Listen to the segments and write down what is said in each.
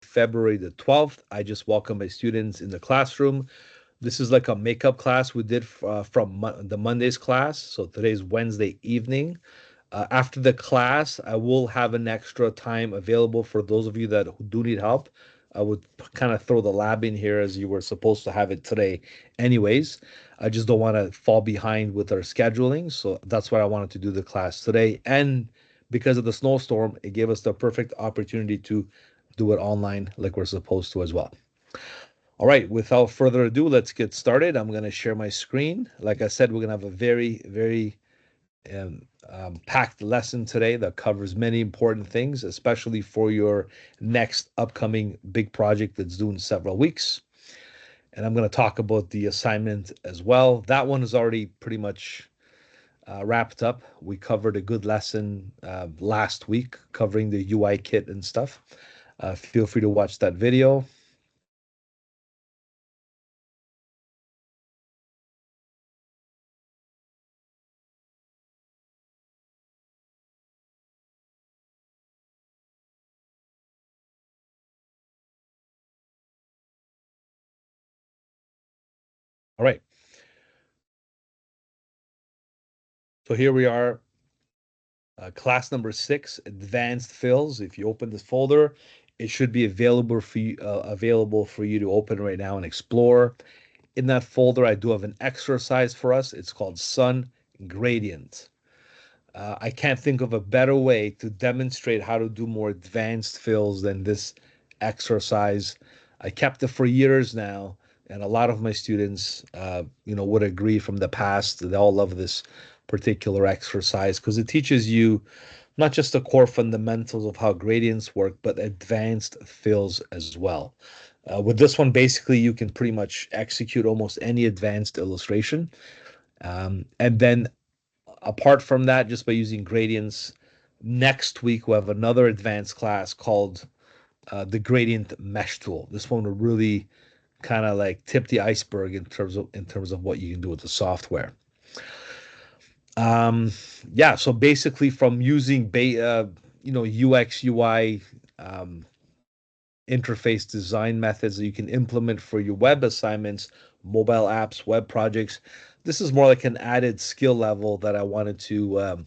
February the 12th. I just welcome my students in the classroom. This is like a makeup class we did from the Monday's class. So today's Wednesday evening. After the class, I will have an extra time available for those of you that do need help. I would kind of throw the lab in here as you were supposed to have it today anyways. I just don't want to fall behind with our scheduling. So that's why I wanted to do the class today. And because of the snowstorm, it gave us the perfect opportunity to do it online like we're supposed to as well. All right, without further ado, let's get started. I'm going to share my screen. Like I said, we're going to have a very packed lesson today that covers many important things, especially for your next upcoming big project that's due in several weeks. And I'm going to talk about the assignment as well. That one is already pretty much wrapped up. We covered a good lesson last week covering the UI kit and stuff. Feel free to watch that video. All right. So here we are, class number 6, advanced fills. If you open this folder, it should be available for you to open right now and explore. In that folder, I do have an exercise for us. It's called Sun Gradient. I can't think of a better way to demonstrate how to do more advanced fills than this exercise. I kept it for years now, and a lot of my students, would agree from the past. They all love this particular exercise because it teaches you not just the core fundamentals of how gradients work, but advanced fills as well. With this one, basically, you can pretty much execute almost any advanced illustration. And then apart from that, just by using gradients, next week we'll have another advanced class called the gradient mesh tool. This one will really kind of like tip the iceberg in terms of what you can do with the software. Um, yeah, so basically from using UX UI um, interface design methods that you can implement for your web assignments, mobile apps, web projects. This is more like an added skill level that I wanted to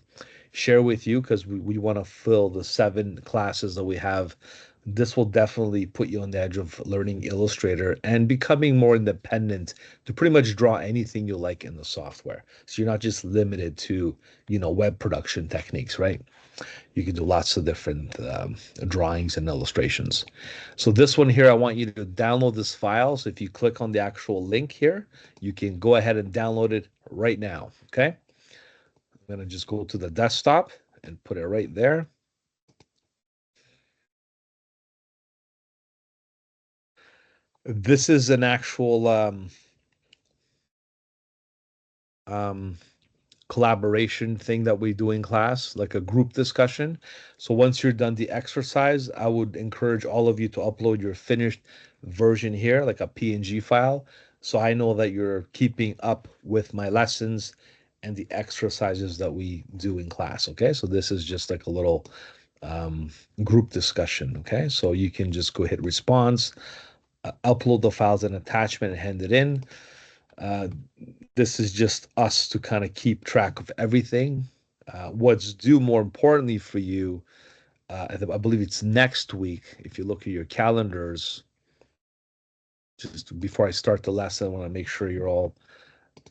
share with you because we want to fill the 7 classes that we have. This will definitely put you on the edge of learning Illustrator and becoming more independent to pretty much draw anything you like in the software. So you're not just limited to, web production techniques, right? You can do lots of different drawings and illustrations. So this one here, I want you to download this file. So if you click on the actual link here, you can go ahead and download it right now. Okay. I'm going to just go to the desktop and put it right there. This is an actual um, collaboration thing that we do in class, like a group discussion. So once you're done the exercise, I would encourage all of you to upload your finished version here, like a PNG file. So I know that you're keeping up with my lessons and the exercises that we do in class. Okay. So this is just like a little um, group discussion. Okay. So you can just go hit response, upload the files and attachment and hand it in. Uh, this is just us to kind of keep track of everything. What's due more importantly for you, I believe it's next week. If you look at your calendars, just before I start the lesson, I want to make sure you're all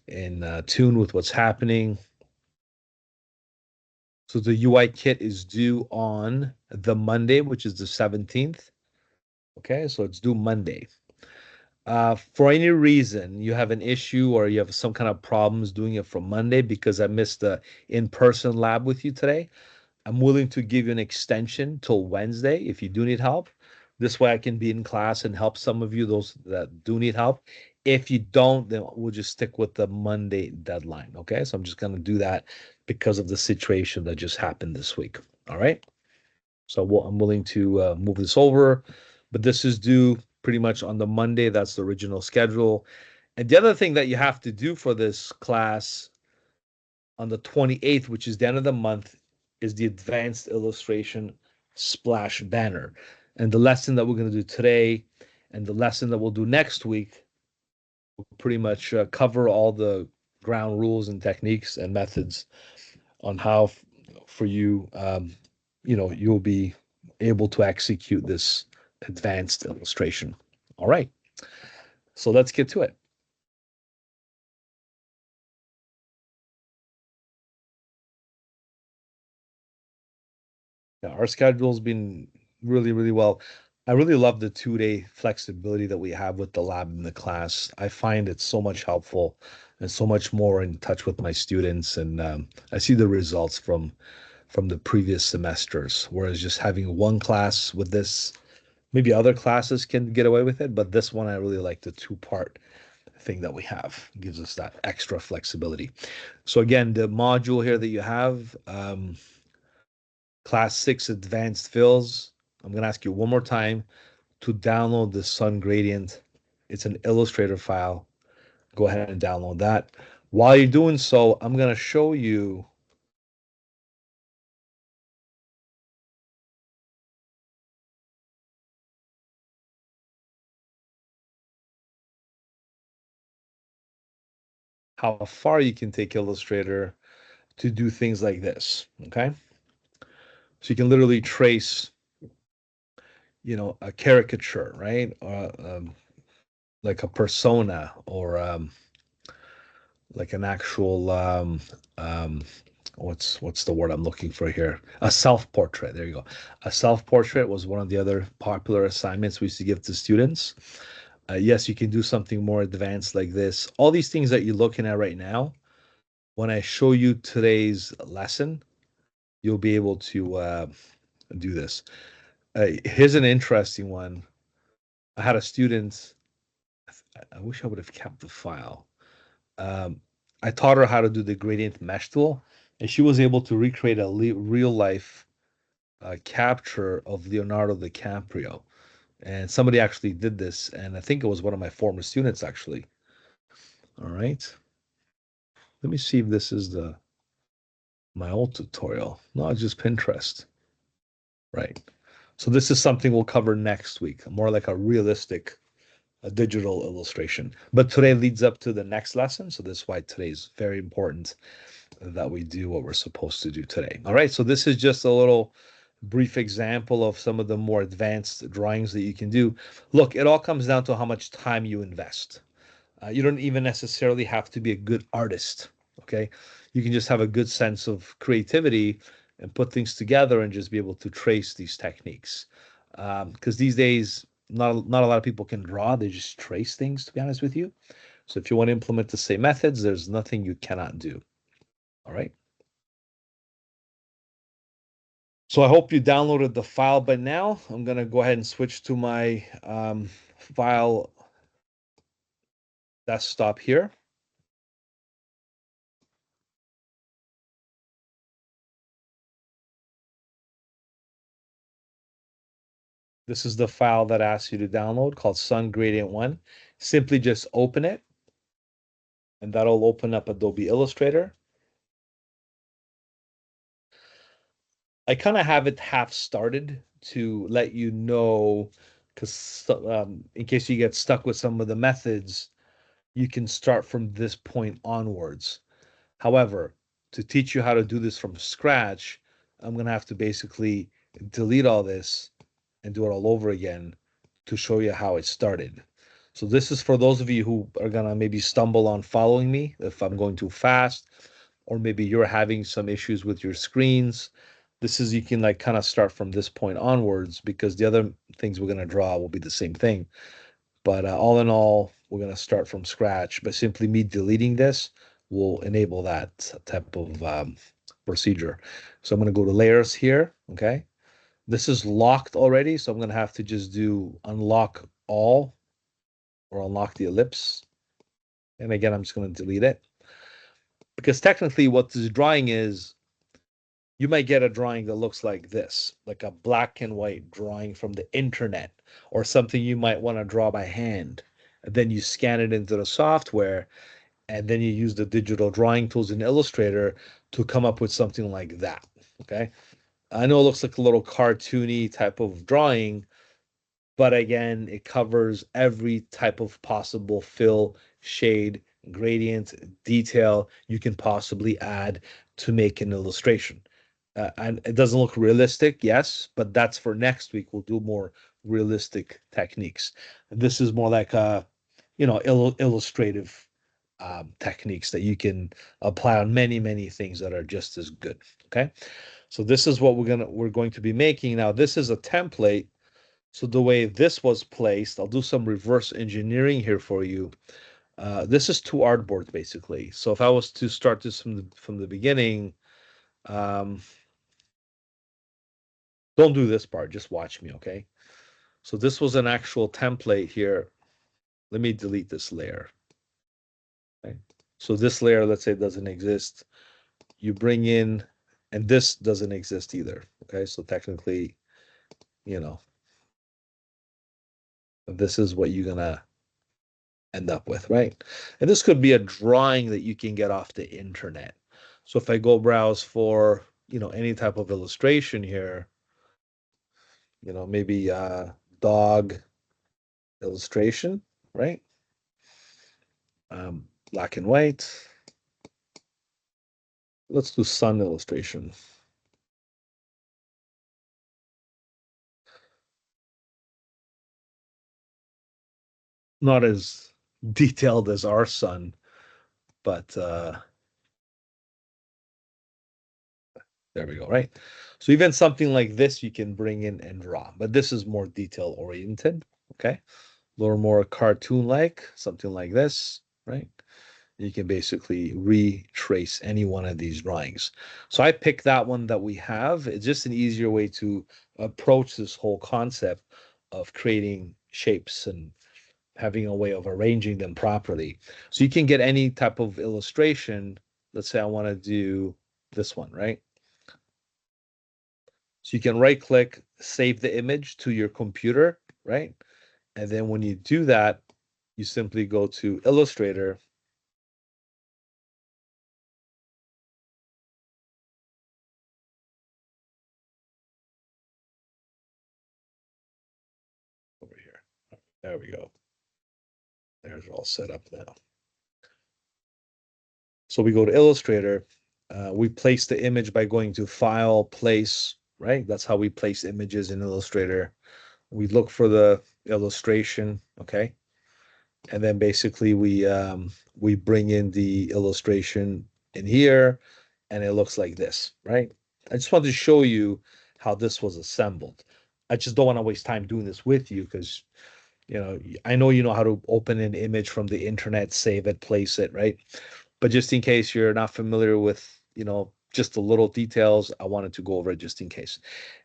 in tune with what's happening. So the UI kit is due on the Monday, which is the 17th. Okay, so it's due Monday. For any reason you have an issue or you have some kind of problems doing it from Monday because I missed the in-person lab with you today, I'm willing to give you an extension till Wednesday if you do need help. This way I can be in class and help some of you, those that do need help. If you don't, then we'll just stick with the Monday deadline. Okay. So I'm just going to do that because of the situation that just happened this week. All right. So I'm willing to move this over, but this is due pretty much on the Monday. That's the original schedule. And the other thing that you have to do for this class on the 28th, which is the end of the month, is the advanced illustration splash banner. And the lesson that we're going to do today and the lesson that we'll do next week will pretty much cover all the ground rules and techniques and methods on how for you, you'll be able to execute this advanced illustration. All right, so let's get to it. Yeah, our schedule's been really, really well. I really love the 2 day flexibility that we have with the lab and the class. I find it so much helpful and so much more in touch with my students, and I see the results from the previous semesters. Whereas just having one class with this, maybe other classes can get away with it, but this one I really like the two-part thing that we have. It gives us that extra flexibility. So again, the module here that you have, Class 6 Advanced Fills. I'm going to ask you one more time to download the Sun Gradient. It's an Illustrator file. Go ahead and download that. While you're doing so, I'm going to show you how far you can take Illustrator to do things like this, okay? So you can literally trace, a caricature, right? Or like a persona, or like an actual what's the word I'm looking for here? A self-portrait. There you go. A self-portrait was one of the other popular assignments we used to give to students. Yes, you can do something more advanced like this. All these things that you're looking at right now, when I show you today's lesson, you'll be able to do this. Here's an interesting one. I had a student. I wish I would have kept the file. Um, I taught her how to do the gradient mesh tool, and she was able to recreate a real life capture of Leonardo DiCaprio. And somebody actually did this, and I think it was one of my former students actually. All right. Let me see if this is the my old tutorial. No, it's just Pinterest. Right. So this is something we'll cover next week, more like a realistic a digital illustration. But today leads up to the next lesson. So that's why today is very important that we do what we're supposed to do today. All right. So this is just a little brief example of some of the more advanced drawings that you can do. Look, it all comes down to how much time you invest. You don't even necessarily have to be a good artist. Okay. You can just have a good sense of creativity and put things together and just be able to trace these techniques. Because these days, not a lot of people can draw. They just trace things, to be honest with you. So if you want to implement the same methods, there's nothing you cannot do. All right. So I hope you downloaded the file by now. I'm going to go ahead and switch to my file desktop here. This is the file that asks you to download called Sun Gradient 1. Simply just open it, and that'll open up Adobe Illustrator. I kind of have it half started to let you know, because in case you get stuck with some of the methods, you can start from this point onwards. However, to teach you how to do this from scratch, I'm going to have to basically delete all this and do it all over again to show you how it started. So this is for those of you who are going to maybe stumble on following me if I'm going too fast, or maybe you're having some issues with your screens. This is, you can like kind of start from this point onwards, because the other things we're going to draw will be the same thing. But all in all, we're going to start from scratch. But simply me deleting this will enable that type of procedure. So I'm going to go to layers here. Okay. This is locked already. So I'm going to have to just do unlock all, or unlock the ellipse. And again, I'm just going to delete it. Because technically what this drawing is, you might get a drawing that looks like this, like a black and white drawing from the internet, or something you might want to draw by hand. And then you scan it into the software, and then you use the digital drawing tools in Illustrator to come up with something like that. Okay. I know it looks like a little cartoony type of drawing, but again, it covers every type of possible fill, shade, gradient, detail you can possibly add to make an illustration. And it doesn't look realistic, yes, but that's for next week. We'll do more realistic techniques. This is more like illustrative techniques that you can apply on many things that are just as good. Okay, so this is what we're going to be making now. This is a template. So the way this was placed, I'll do some reverse engineering here for you. This is two artboards basically. So if I was to start this from the beginning, um, don't do this part, just watch me, okay? So this was an actual template here. Let me delete this layer. Okay. So this layer, let's say, doesn't exist. You bring in, and this doesn't exist either. Okay, so technically, you know, this is what you're gonna end up with, right? And this could be a drawing that you can get off the internet. So if I go browse for, any type of illustration here, maybe dog illustration, right? Black and white. Let's do sun illustration. Not as detailed as our sun, but there we go, right? So even something like this you can bring in and draw, but this is more detail oriented, okay? A little more cartoon-like, something like this, right? You can basically retrace any one of these drawings. So I picked that one that we have. It's just an easier way to approach this whole concept of creating shapes and having a way of arranging them properly. So you can get any type of illustration. Let's say I want to do this one, right? So you can right click, save the image to your computer, right? And then when you do that, you simply go to Illustrator. Over here. There we go. There's all set up now. So we go to Illustrator. We place the image by going to File, Place, right? That's how we place images in Illustrator. We look for the illustration, okay? And then basically we bring in the illustration in here, and it looks like this, right? I just wanted to show you how this was assembled. I just don't want to waste time doing this with you because I know you know how to open an image from the internet, save it, place it, right? But just in case you're not familiar with, just the little details, I wanted to go over it just in case.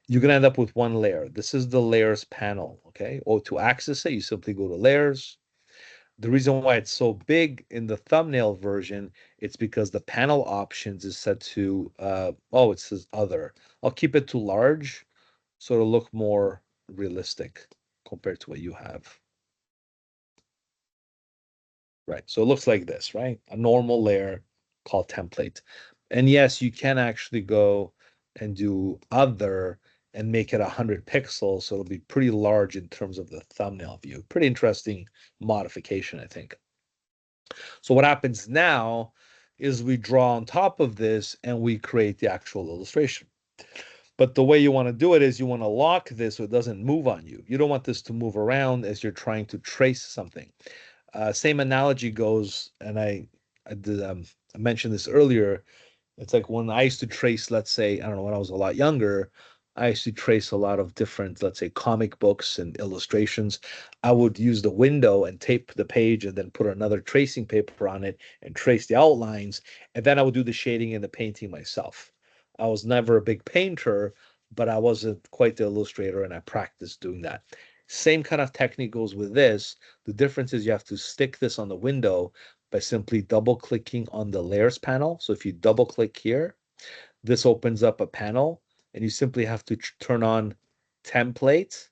You're gonna end up with one layer. This is the layers panel, okay? Or to access it, you simply go to layers. The reason why it's so big in the thumbnail version, it's because the panel options is set to, it says other. I'll keep it to large so it'll look more realistic compared to what you have. Right. So it looks like this, right? A normal layer called template. And yes, you can actually go and do other and make it 100 pixels. So it'll be pretty large in terms of the thumbnail view. Pretty interesting modification, I think. So what happens now is we draw on top of this and we create the actual illustration. But the way you want to do it is you want to lock this so it doesn't move on you. You don't want this to move around as you're trying to trace something. Same analogy goes, and I mentioned this earlier. It's like when I used to trace, let's say, I don't know, when I was a lot younger, I used to trace a lot of different, let's say, comic books and illustrations. I would use the window and tape the page and then put another tracing paper on it and trace the outlines. And then I would do the shading and the painting myself. I was never a big painter, but I wasn't quite the illustrator and I practiced doing that. Same kind of technique goes with this. The difference is you have to stick this on the window by simply double clicking on the layers panel. So if you double click here, this opens up a panel and you simply have to turn on template.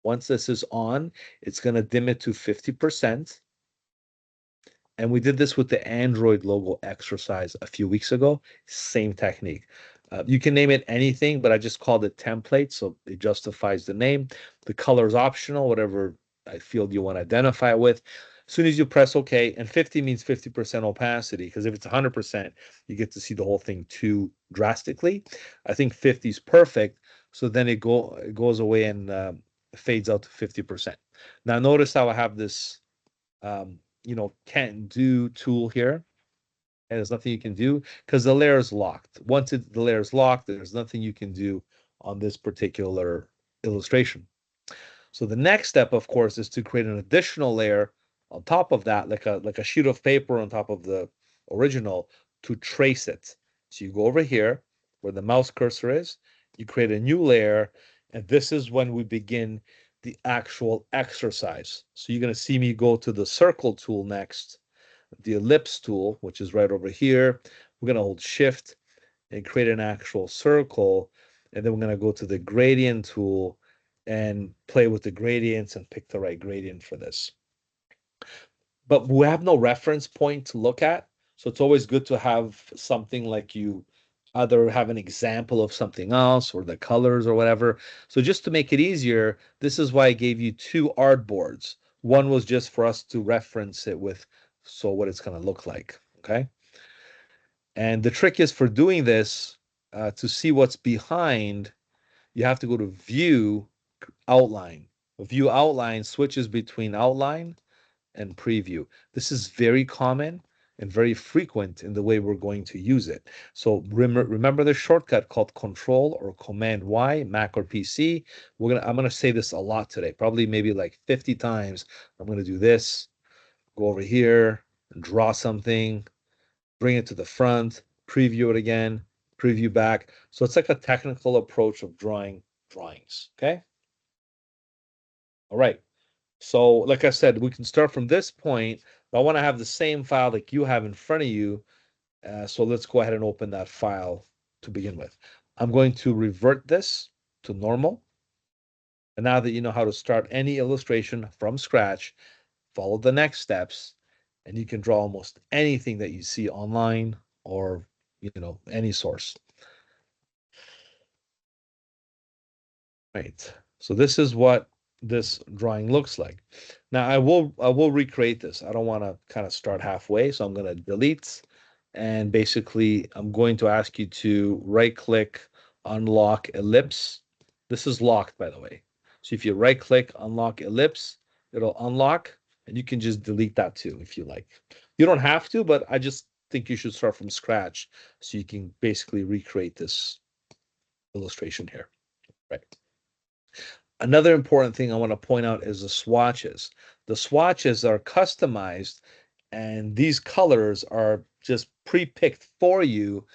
Once this is on, it's going to dim it to 50%. And we did this with the Android logo exercise a few weeks ago. Same technique. You can name it anything, but I just called it template, so it justifies the name. The color is optional, whatever field you want to identify it with. As soon as you press OK, and 50 means 50% opacity, because if it's 100%, you get to see the whole thing too drastically. I think 50 is perfect, so then it goes away and fades out to 50%. Now notice how I have this, can't do tool here, and there's nothing you can do because the layer is locked. Once the layer is locked, there's nothing you can do on this particular illustration. So the next step, of course, is to create an additional layer on top of that, like a sheet of paper on top of the original, to trace it. So you go over here where the mouse cursor is, you create a new layer, and this is when we begin the actual exercise. So you're going to see me go to the circle tool next, the ellipse tool, which is right over here. We're going to hold shift and create an actual circle. And then we're going to go to the gradient tool and play with the gradients and pick the right gradient for this. But we have no reference point to look at. So it's always good to have something like you either have an example of something else or the colors or whatever. So just to make it easier, this is why I gave you two artboards. One was just for us to reference it with, so what it's going to look like. Okay. And the trick is for doing this, to see what's behind, you have to go to view outline. View outline switches between outline and preview. This is very common and very frequent in the way we're going to use it. So remember the shortcut called Control or Command Y, Mac or PC. I'm gonna say this a lot today, probably maybe like 50 times. I'm gonna do this, go over here, and draw something, bring it to the front, preview it again, preview back. So it's like a technical approach of drawing drawings. Okay. All right. So, like I said, we can start from this point, but I want to have the same file like you have in front of you. So let's go ahead and open that file to begin with. I'm going to revert this to normal. And now that you know how to start any illustration from scratch, follow the next steps, and you can draw almost anything that you see online or, any source. Right. So this is what this drawing looks like. Now I will recreate this. I don't want to kind of start halfway, so I'm going to delete, and basically I'm going to ask you to right click, unlock ellipse. This is locked, by the way. So if you right click, unlock ellipse, it'll unlock, and you can just delete that too if you like. You don't have to, but I just think you should start from scratch so you can basically recreate this illustration here. Right. Another important thing I want to point out is the swatches. The swatches are customized, and these colors are just pre-picked for you,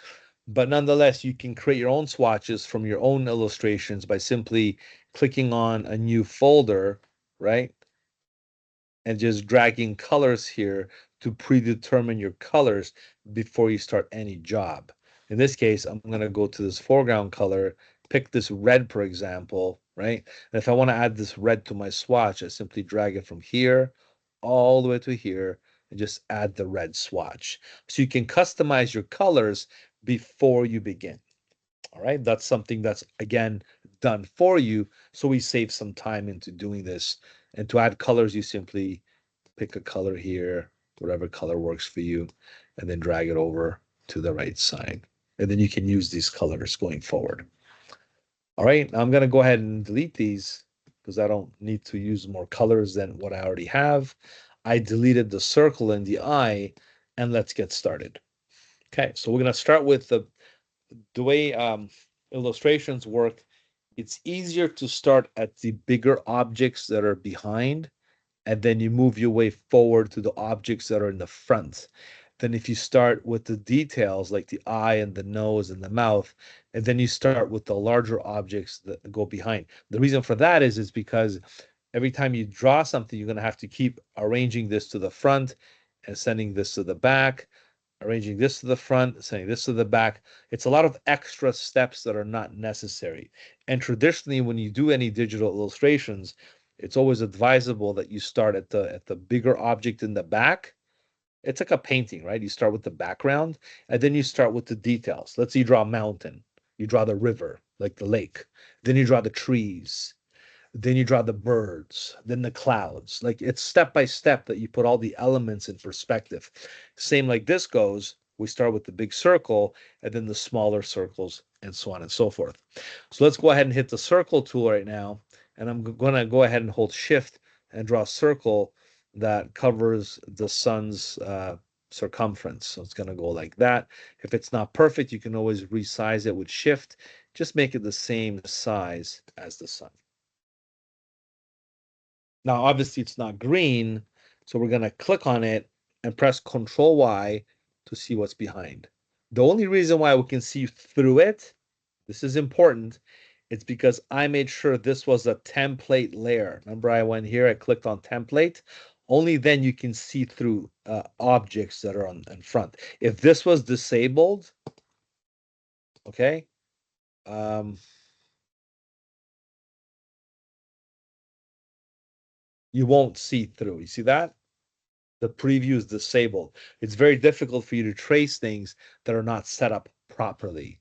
but nonetheless, you can create your own swatches from your own illustrations by simply clicking on a new folder, right? And just dragging colors here to predetermine your colors before you start any job. In this case, I'm going to go to this foreground color, pick this red, for example, right? And if I want to add this red to my swatch, I simply drag it from here all the way to here and just add the red swatch. So you can customize your colors before you begin. All right, that's something that's again done for you. So we save some time into doing this. And to add colors, you simply pick a color here, whatever color works for you, and then drag it over to the right side. And then you can use these colors going forward. All right, I'm going to go ahead and delete these because I don't need to use more colors than what I already have. I deleted the circle and the eye, and let's get started. Okay, so we're going to start with the way illustrations work. It's easier to start at the bigger objects that are behind, and then you move your way forward to the objects that are in the front. Then if you start with the details like the eye and the nose and the mouth, and then you start with the larger objects that go behind. The reason for that is because every time you draw something, you're going to have to keep arranging this to the front and sending this to the back, arranging this to the front, sending this to the back. It's a lot of extra steps that are not necessary. And traditionally, when you do any digital illustrations, it's always advisable that you start at the bigger object in the back. It's like a painting, right? You start with the background and then you start with the details. Let's say you draw a mountain. You draw the river, like the lake. Then you draw the trees. Then you draw the birds, then the clouds. Like it's step by step that you put all the elements in perspective. Same like this goes. We start with the big circle and then the smaller circles and so on and so forth. So let's go ahead and hit the circle tool right now. And I'm going to go ahead and hold shift and draw a circle that covers the sun's circumference. So it's going to go like that. If it's not perfect, you can always resize it with shift. Just make it the same size as the sun. Now, obviously, it's not green, so we're going to click on it and press Control Y to see what's behind. The only reason why we can see through it, this is important, it's because I made sure this was a template layer. Remember, I went here, I clicked on template. Only then you can see through objects that are in front. If this was disabled, okay, you won't see through. You see that? The preview is disabled. It's very difficult for you to trace things that are not set up properly.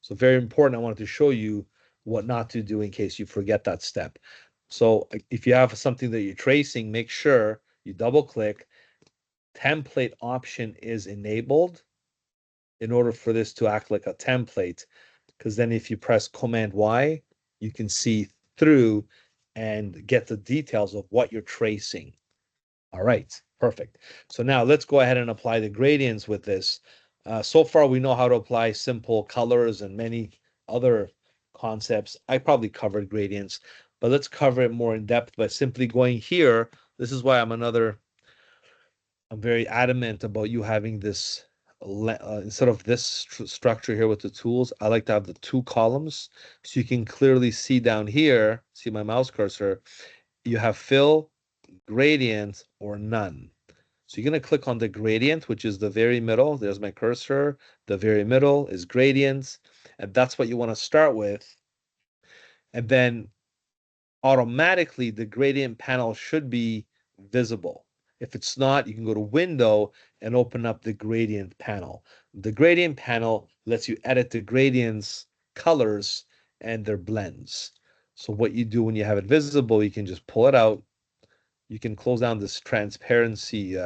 So very important. I wanted to show you what not to do in case you forget that step. So if you have something that you're tracing, make sure you double click. Template option is enabled in order for this to act like a template. Because then if you press Command Y, you can see through and get the details of what you're tracing. All right, perfect. So now let's go ahead and apply the gradients with this. So far, we know how to apply simple colors and many other concepts. I probably covered gradients, but let's cover it more in depth by simply going here. This is why I'm very adamant about you having this instead of this structure here with the tools. I like to have the two columns so you can clearly see down here, see my mouse cursor, you have fill, gradient, or none. So you're going to click on the gradient, which is the very middle. There's my cursor. The very middle is gradients. And that's what you want to start with. And then automatically the gradient panel should be visible. If it's not, you can go to Window and open up the gradient panel. The gradient panel lets you edit the gradients, colors, and their blends. So what you do when you have it visible, you can just pull it out. You can close down this transparency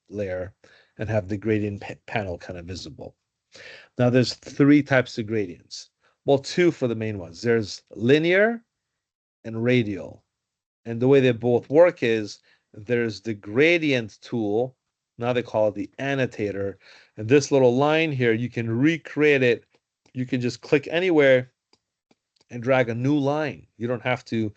layer and have the gradient panel kind of visible. Now there's three types of gradients. Well, two for the main ones. There's linear and radial. And the way they both work is there's the gradient tool. Now they call it the annotator. And this little line here, you can recreate it. You can just click anywhere and drag a new line. You don't have to.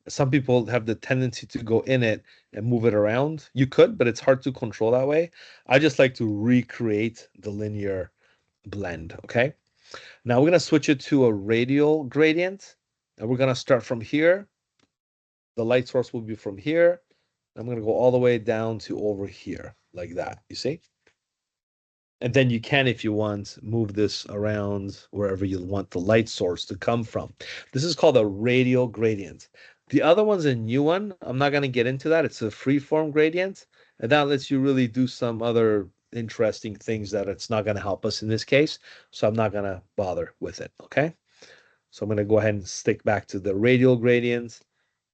Some people have the tendency to go in it and move it around. You could, but it's hard to control that way. I just like to recreate the linear blend, okay? Now we're going to switch it to a radial gradient, and we're going to start from here. The light source will be from here. I'm going to go all the way down to over here, like that, you see? And then you can, if you want, move this around wherever you want the light source to come from. This is called a radial gradient. The other one's a new one. I'm not going to get into that. It's a freeform gradient, and that lets you really do some other interesting things that it's not going to help us in this case. So I'm not going to bother with it, okay? So I'm going to go ahead and stick back to the radial gradient,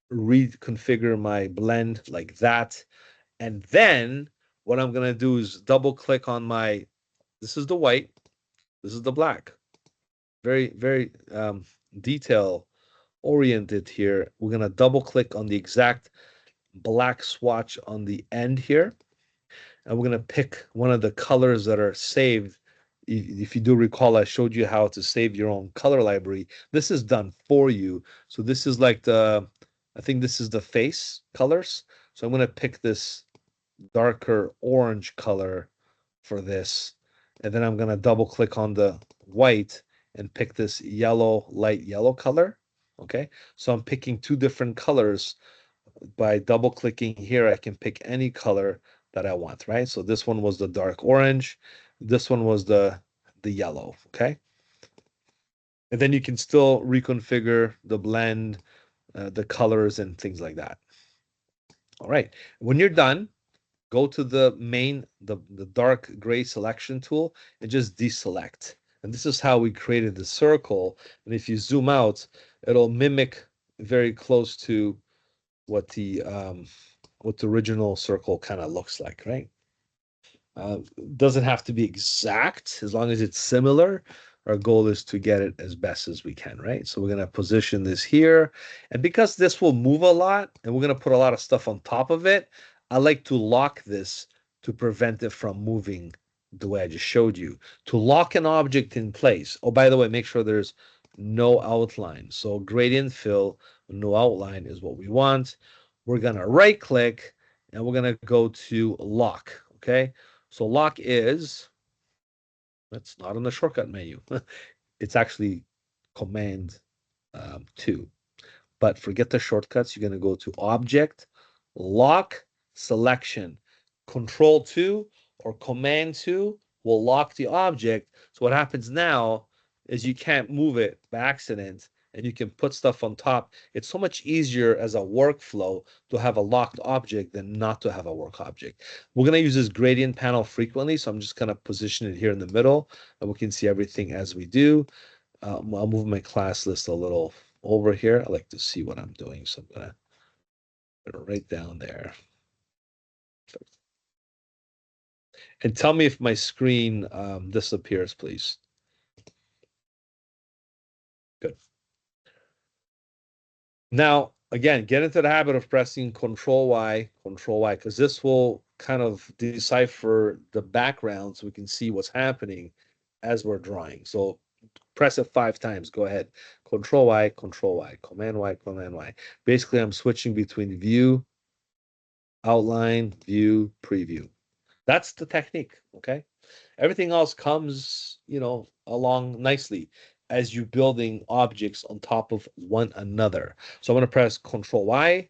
reconfigure my blend like that. And then what I'm going to do is double click on my, this is the white, this is the black. Very, very detail oriented here. We're going to double click on the exact black swatch on the end here. And we're going to pick one of the colors that are saved. If you do recall, I showed you how to save your own color library. This is done for you. So this is like I think this is the face colors. So I'm going to pick this darker orange color for this. And then I'm going to double click on the white and pick this yellow, light yellow color. Okay, so I'm picking two different colors. By double clicking here, I can pick any color that I want, right? So this one was the dark orange. This one was the yellow, okay? And then you can still reconfigure the blend, the colors and things like that. All right, when you're done, go to the main, the dark gray selection tool and just deselect. And this is how we created the circle. And if you zoom out, it'll mimic very close to what the original circle kind of looks like, right? Doesn't have to be exact as long as it's similar. Our goal is to get it as best as we can, right? So we're going to position this here. And because this will move a lot and we're going to put a lot of stuff on top of it, I like to lock this to prevent it from moving the way I just showed you. To lock an object in place. Oh, by the way, make sure there's no outline. So gradient fill, no outline is what we want. We're going to right click and we're going to go to lock. Okay. So lock is, that's not in the shortcut menu. It's actually command 2. But forget the shortcuts. You're going to go to object, lock, selection. Control 2 or command 2 will lock the object. So what happens now is you can't move it by accident and you can put stuff on top. It's so much easier as a workflow to have a locked object than not to have a work object. We're going to use this gradient panel frequently, so I'm just going to position it here in the middle and we can see everything as we do. I'll move my class list a little over here. I like to see what I'm doing, so I'm gonna put it right down there. And tell me if my screen disappears, please. Good. Now, again, get into the habit of pressing Control Y, because this will kind of decipher the background so we can see what's happening as we're drawing. So press it 5 times. Go ahead. Control Y, Command Y, Command Y. Basically, I'm switching between view, outline, view, preview. That's the technique, okay? Everything else comes, along nicely as you building objects on top of one another. So I'm going to press Control Y,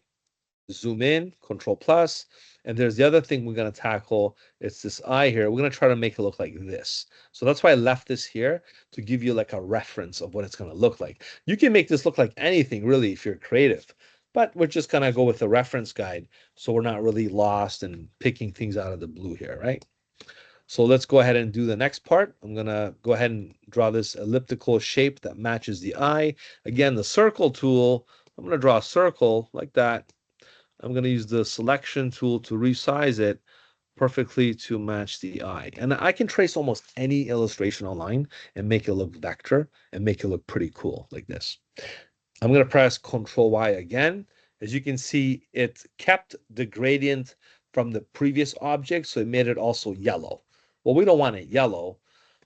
zoom in, Control plus, and there's the other thing we're going to tackle. It's this eye here. We're going to try to make it look like this. So that's why I left this here to give you like a reference of what it's going to look like. You can make this look like anything really if you're creative, but we're just going to go with the reference guide so we're not really lost and picking things out of the blue here, right? So let's go ahead and do the next part. I'm going to go ahead and draw this elliptical shape that matches the eye. Again, the circle tool, I'm going to draw a circle like that. I'm going to use the selection tool to resize it perfectly to match the eye. And I can trace almost any illustration online and make it look vector and make it look pretty cool like this. I'm going to press Control Y again. As you can see, it kept the gradient from the previous object, so it made it also yellow. Well, we don't want it yellow,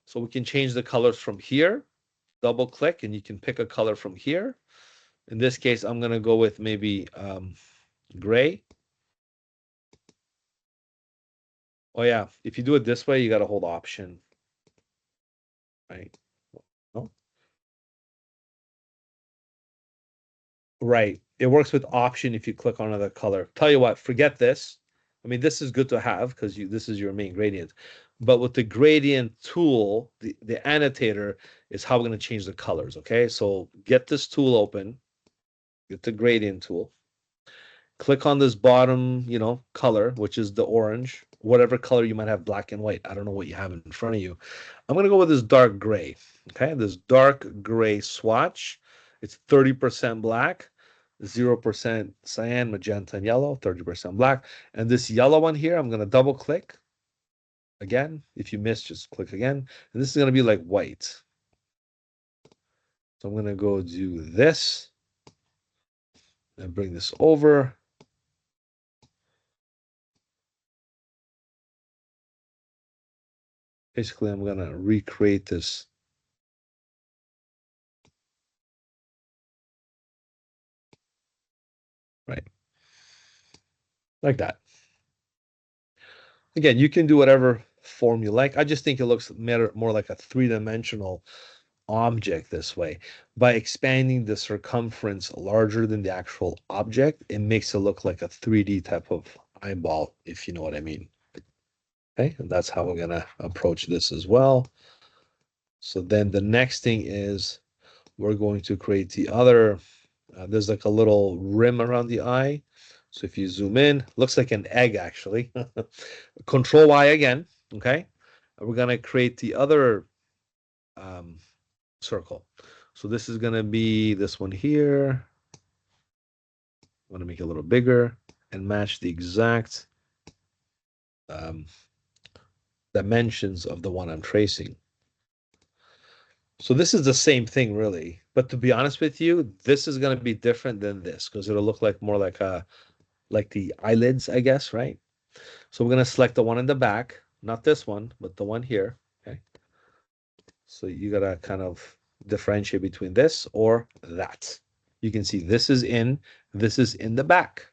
so we can change the colors from here. Double click, and you can pick a color from here. In this case, I'm going to go with maybe gray. Oh yeah, if you do it this way, you got to hold Option, right? No? Right. It works with Option if you click on another color. Tell you what, forget this. I mean, this is good to have because this is your main gradient. But with the gradient tool, the annotator is how we're going to change the colors, okay? So get this tool open, get the gradient tool, click on this bottom, color, which is the orange, whatever color you might have, black and white. I don't know what you have in front of you. I'm going to go with this dark gray, okay? This dark gray swatch. It's 30% black, 0% cyan, magenta, and yellow, 30% black. And this yellow one here, I'm going to double click. Again, if you miss, just click again. And this is going to be like white. So I'm going to go do this and bring this over. Basically, I'm going to recreate this. Right. Like that. Again, you can do whatever form you like. I just think it looks more like a 3-dimensional object this way. By expanding the circumference larger than the actual object, it makes it look like a 3D type of eyeball, if you know what I mean. Okay, and that's how we're gonna approach this as well. So then the next thing is we're going to create the other, there's like a little rim around the eye. So if you zoom in, looks like an egg actually. Control Y again, okay? And we're gonna create the other circle. So this is going to be this one here. I'm going to make it a little bigger and match the exact um, dimensions of the one I'm tracing. So this is the same thing really, but to be honest with you, this is going to be different than this because it'll look like more like the eyelids, I guess, right? So we're going to select the one in the back, not this one, but the one here, okay? So you got to kind of differentiate between this or that. You can see this is in the back.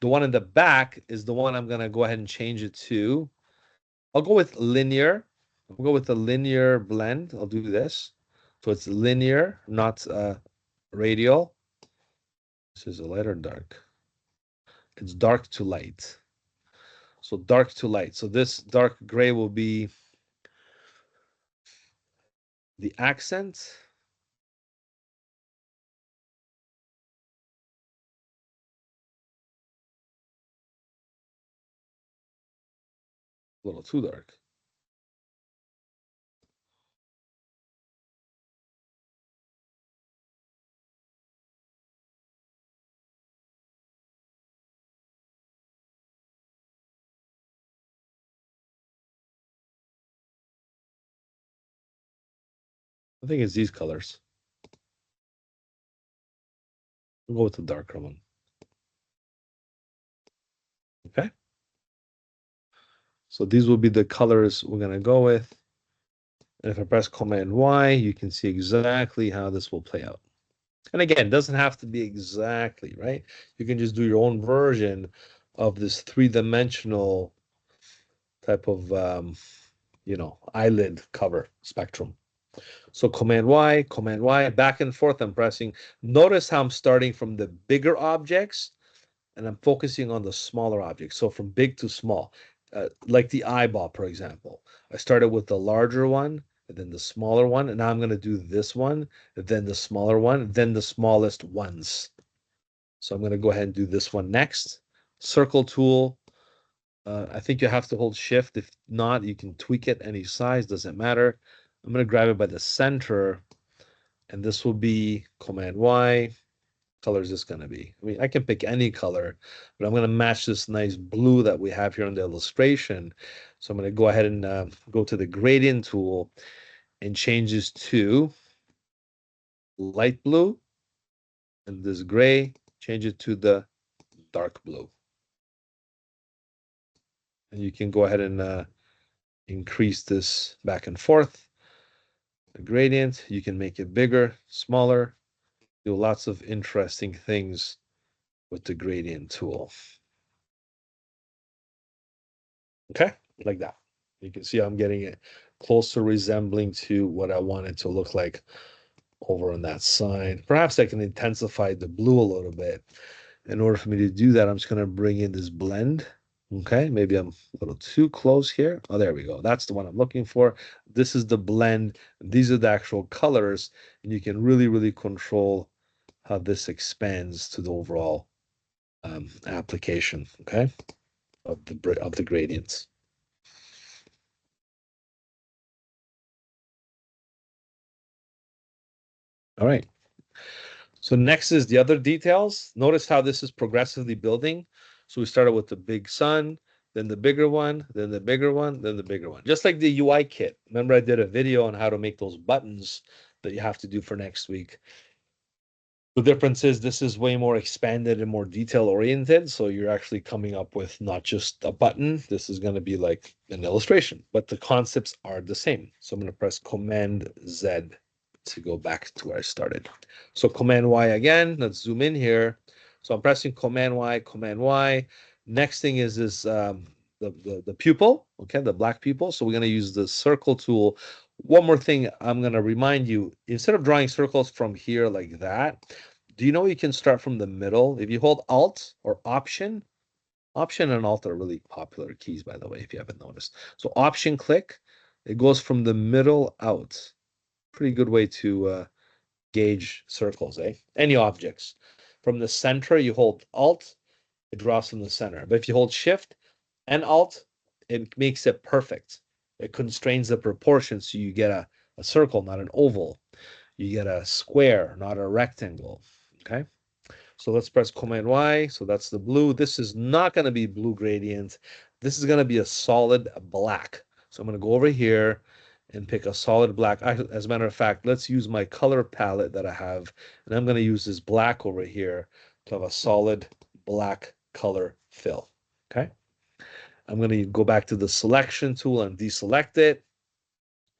The one in the back is the one I'm going to go ahead and change it to. I'll go with linear. I'll go with the linear blend. I'll do this. So it's linear, not radial. This is a light or dark? It's dark to light. So dark to light. So this dark gray will be the accent. A little too dark. I think it's these colors. We'll go with the darker one. Okay. So these will be the colors we're going to go with. And if I press Command Y, you can see exactly how this will play out. And again, it doesn't have to be exactly, right? You can just do your own version of this three-dimensional type of, eyelid cover spectrum. So Command Y, back and forth, I'm pressing. Notice how I'm starting from the bigger objects and I'm focusing on the smaller objects. So from big to small, like the eyeball, for example. I started with the larger one, and then the smaller one, and now I'm going to do this one, then the smaller one, then the smallest ones. So I'm going to go ahead and do this one next. Circle tool. I think you have to hold shift. If not, you can tweak it any size, doesn't matter. I'm going to grab it by the center, and this will be Command Y. Color is this going to be? I mean, I can pick any color, but I'm going to match this nice blue that we have here in the illustration. So I'm going to go ahead and go to the gradient tool and change this to light blue, and this gray, change it to the dark blue. And you can go ahead and increase this back and forth. The gradient, you can make it bigger, smaller, do lots of interesting things with the gradient tool. Okay, like that. You can see I'm getting it closer resembling to what I want it to look like over on that side. Perhaps I can intensify the blue a little bit. In order for me to do that, I'm just going to bring in this blend. Okay, maybe I'm a little too close here. Oh, there we go. That's the one I'm looking for. This is the blend. These are the actual colors, and you can really, really control how this expands to the overall application, okay, of the gradients. All right. So next is the other details. Notice how this is progressively building. So we started with the big sun, then the bigger one, then the bigger one, then the bigger one. Just like the UI kit. Remember I did a video on how to make those buttons that you have to do for next week. The difference is this is way more expanded and more detail oriented. So you're actually coming up with not just a button. This is going to be like an illustration, but the concepts are the same. So I'm going to press Command Z to go back to where I started. So Command Y again. Let's zoom in here. So I'm pressing Command Y, Command Y. Next thing is this the pupil, okay, the black pupil. So we're going to use the circle tool. One more thing I'm going to remind you, instead of drawing circles from here like that, do you know you can start from the middle? If you hold Alt or Option, Option and Alt are really popular keys, by the way, if you haven't noticed. So Option click, it goes from the middle out. Pretty good way to gauge circles, eh? Any objects. From the center, you hold Alt, it draws from the center. But if you hold Shift and Alt, it makes it perfect. It constrains the proportions so you get a circle, not an oval. You get a square, not a rectangle. Okay. So let's press Command Y. So that's the blue. This is not going to be blue gradient. This is going to be a solid black. So I'm going to go over here and pick a solid black. As a matter of fact, let's use my color palette that I have. And I'm going to use this black over here to have a solid black color fill. Okay. I'm going to go back to the selection tool and deselect it.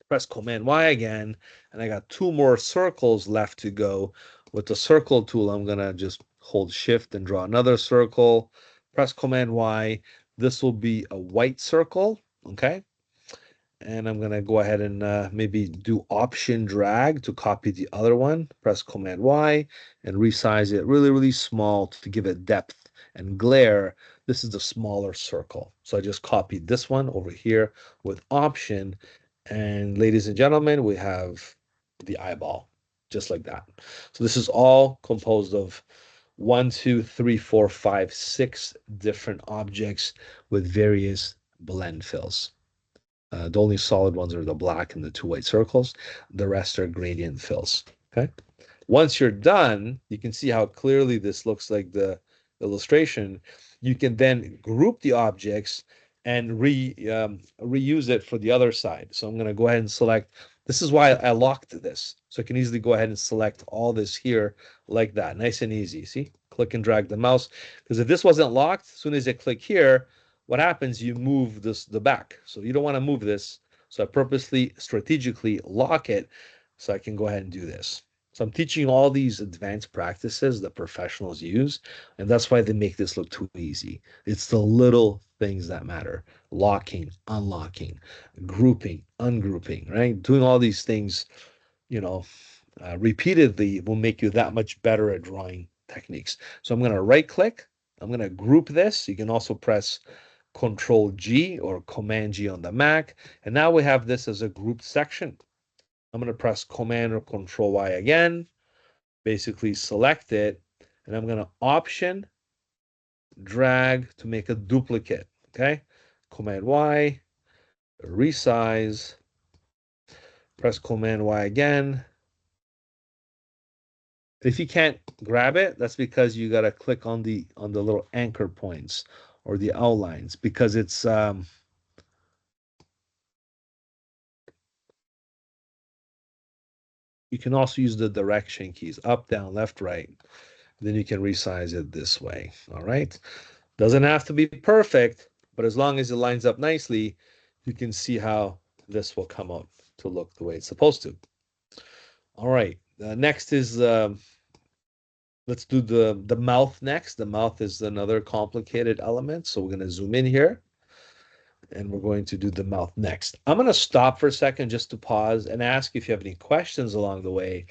Press Command Y again, and I got two more circles left to go. With the circle tool, I'm going to just hold Shift and draw another circle. Press Command Y. This will be a white circle, okay? And I'm going to go ahead and maybe do Option Drag to copy the other one. Press Command Y and resize it really, really small to give it depth and glare. This is the smaller circle. So I just copied this one over here with Option. And ladies and gentlemen, we have the eyeball, just like that. So this is all composed of 1, 2, 3, 4, 5, 6 different objects with various blend fills. The only solid ones are the black and the two white circles. The rest are gradient fills. Okay. Once you're done, you can see how clearly this looks like the illustration. You can then group the objects and reuse it for the other side. So I'm going to go ahead and select. This is why I locked this. So I can easily go ahead and select all this here like that. Nice and easy. See? Click and drag the mouse. Because if this wasn't locked, as soon as I click here, what happens, you move the back. So you don't want to move this. So I purposely, strategically lock it so I can go ahead and do this. So I'm teaching all these advanced practices that professionals use, and that's why they make this look too easy. It's the little things that matter. Locking, unlocking, grouping, ungrouping, right? Doing all these things, you know, repeatedly will make you that much better at drawing techniques. So I'm going to right click. I'm going to group this. You can also press Control G or Command G on the Mac. And now we have this as a grouped section. I'm going to press Command or Control Y again, basically select it, and I'm going to Option drag to make a duplicate. Okay. Command Y, resize, press Command Y again. If you can't grab it, that's because you got to click on the little anchor points or the outlines, because it's you can also use the direction keys, up, down, left, right. Then you can resize it this way. All right. Doesn't have to be perfect, but as long as it lines up nicely, you can see how this will come out to look the way it's supposed to. All right. Next is let's do the mouth next. The mouth is another complicated element. So we're going to zoom in here and we're going to do the mouth next. I'm going to stop for a second just to pause and ask if you have any questions along the way,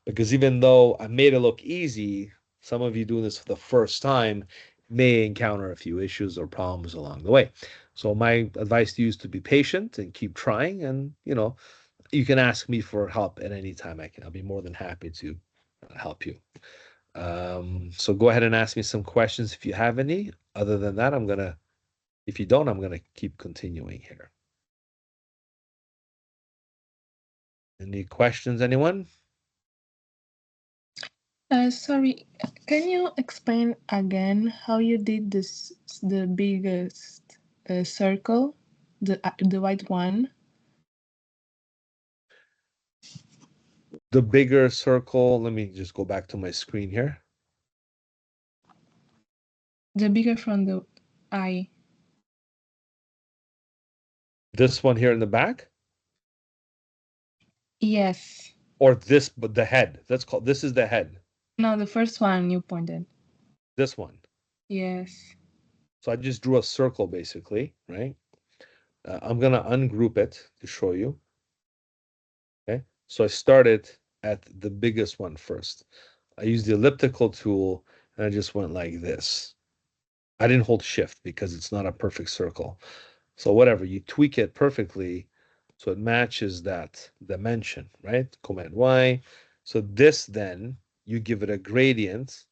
because even though I made it look easy, some of you doing this for the first time may encounter a few issues or problems along the way. So my advice to you is to be patient and keep trying. And, you can ask me for help at any time I can. I'll be more than happy to help you. So go ahead and ask me some questions if you have any. Other than that, if you don't, I'm going to keep continuing here. Any questions, anyone? Sorry, can you explain again how you did this, the biggest circle, the white one? The bigger circle, let me just go back to my screen here. The bigger from the eye. This one here in the back? Yes. Or this, but the head. This is the head. No, the first one you pointed. This one. Yes. So I just drew a circle basically, right? I'm going to ungroup it to show you. Okay. So I started at the biggest one first. I used the elliptical tool and I just went like this. I didn't hold shift because it's not a perfect circle. So whatever, you tweak it perfectly so it matches that dimension, right? Command Y. So this then, you give it a gradient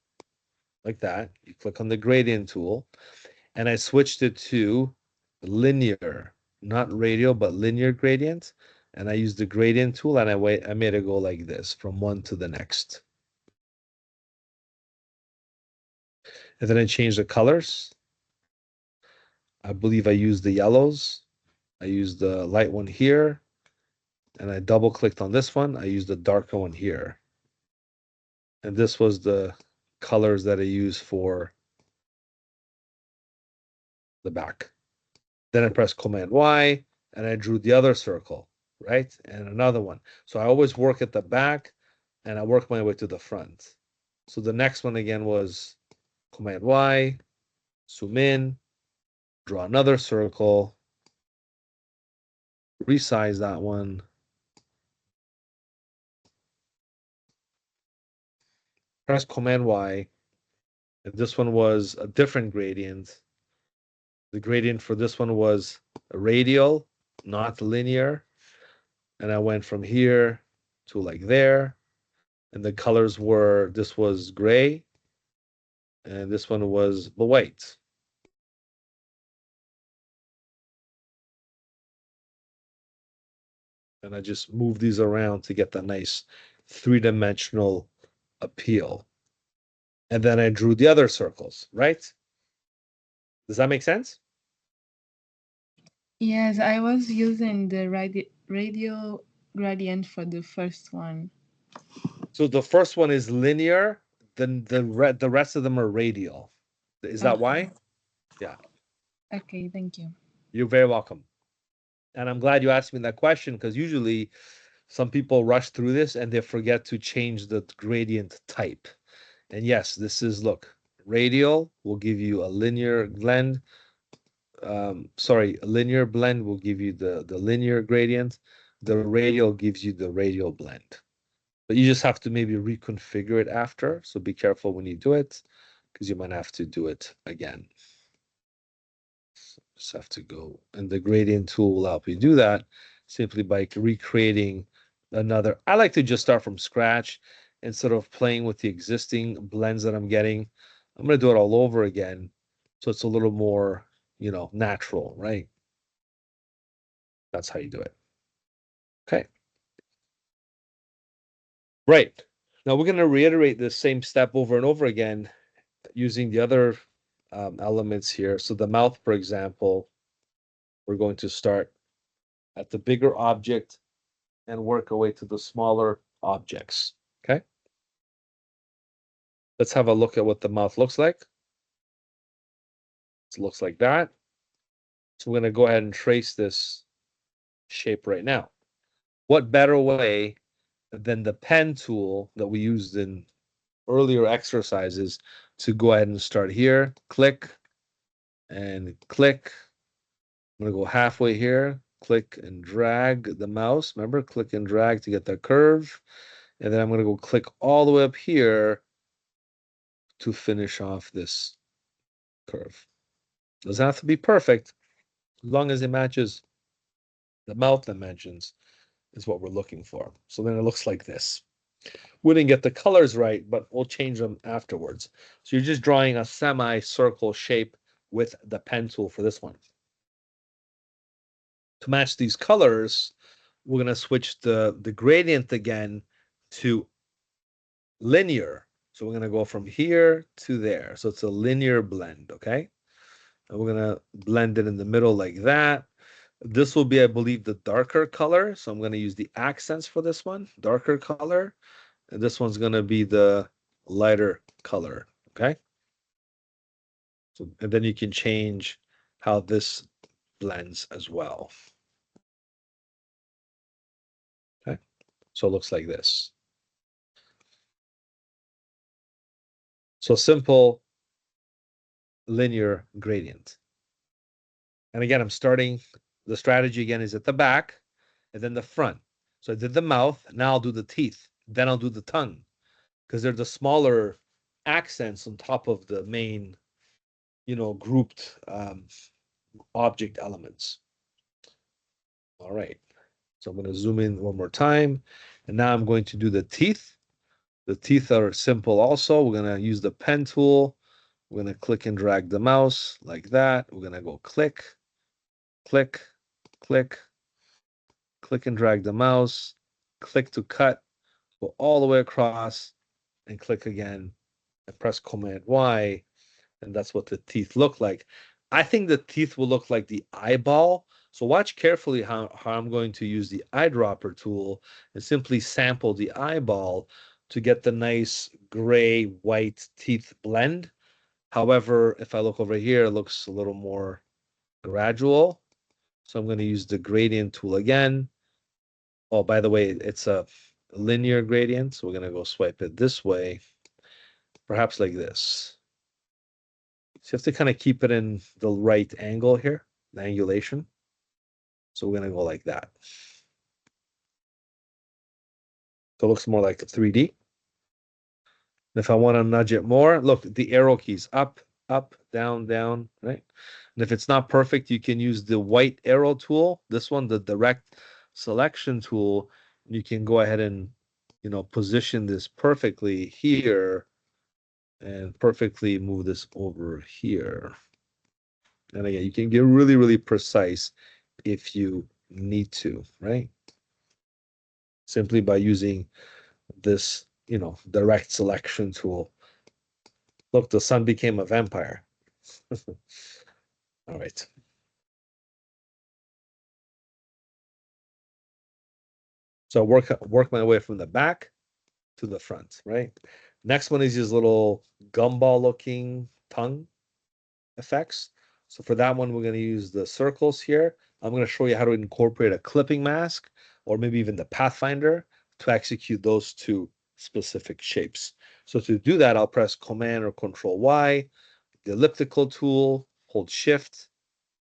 like that. You click on the gradient tool, and I switched it to linear, not radial, but linear gradient. and I used the gradient tool, and I made it go like this from one to the next. And then I changed the colors. I believe I used the yellows. I used the light one here, and I double clicked on this one. I used the darker one here. And this was the colors that I used for the back. Then I pressed Command Y, and I drew the other circle, right? And another one. So I always work at the back, and I work my way to the front. So the next one again was Command Y, zoom in, draw another circle, resize that one, press Command Y, and this one was a different gradient. The gradient for this one was radial, not linear. And I went from here to like there. And the colors were, this was gray, and this one was the white. And I just moved these around to get the nice three-dimensional appeal. And then I drew the other circles, right? Does that make sense? Yes, I was using the radial gradient for the first one. So the first one is linear, then the rest of them are radial. Is that why? Yeah. Okay, thank you. You're very welcome. And I'm glad you asked me that question, because usually some people rush through this and they forget to change the gradient type. And yes, this is, look, radial will give you a linear blend. A linear blend will give you the linear gradient. The radial gives you the radial blend. But you just have to maybe reconfigure it after. So be careful when you do it, because you might have to do it again. So just have to go, and the gradient tool will help you do that simply by recreating another. I like to just start from scratch instead of playing with the existing blends that I'm getting. I'm going to do it all over again, so it's a little more, natural, right? That's how you do it. Okay. Right. Now we're going to reiterate this same step over and over again using the other elements here. So the mouth, for example, we're going to start at the bigger object and work our way to the smaller objects. Okay. Let's have a look at what the mouth looks like. It looks like that. So we're going to go ahead and trace this shape right now. What better way than the pen tool that we used in earlier exercises to go ahead and start here, click and click. I'm going to go halfway here, click and drag the mouse. Remember, click and drag to get that curve. And then I'm going to go click all the way up here to finish off this curve. Doesn't have to be perfect, as long as it matches the mouth dimensions is what we're looking for. So then it looks like this. We didn't get the colors right, but we'll change them afterwards. So you're just drawing a semi-circle shape with the pen tool for this one. To match these colors, we're going to switch the gradient again to linear. So we're going to go from here to there. So it's a linear blend, okay? And we're going to blend it in the middle like that. This will be, I believe, the darker color. So I'm going to use the accents for this one, darker color. And this one's going to be the lighter color, okay? So, and then you can change how this blends as well. Okay, so it looks like this. So simple linear gradient. And again, I'm starting, the strategy again is at the back and then the front. So I did the mouth, now I'll do the teeth, then I'll do the tongue, because they're the smaller accents on top of the main, grouped object elements. All right, so I'm going to zoom in one more time, and now I'm going to do the teeth. The teeth are simple also. We're going to use the pen tool. We're going to click and drag the mouse like that. We're going to go click, click, click, click and drag the mouse, click to cut, go all the way across, and click again, and press Command Y, and that's what the teeth look like. I think the teeth will look like the eyeball. So watch carefully how I'm going to use the eyedropper tool and simply sample the eyeball to get the nice gray white teeth blend. However, if I look over here, it looks a little more gradual. So I'm going to use the gradient tool again. Oh, by the way, it's a linear gradient. So we're going to go swipe it this way, perhaps like this. So you have to kind of keep it in the right angle here, the angulation. So we're going to go like that. So it looks more like a 3D. And if I want to nudge it more, look, the arrow keys up, up, down, down, right? And if it's not perfect, you can use the white arrow tool. This one, the direct selection tool. You can go ahead and, position this perfectly here and perfectly move this over here. And again, you can get really, really precise if you need to, right? Simply by using this, direct selection tool. Look, the sun became a vampire. All right. So work my way from the back to the front, right? Next one is these little gumball looking tongue effects. So for that one, we're going to use the circles here. I'm going to show you how to incorporate a clipping mask or maybe even the Pathfinder to execute those two specific shapes. So to do that, I'll press Command or Control Y, the elliptical tool, hold Shift.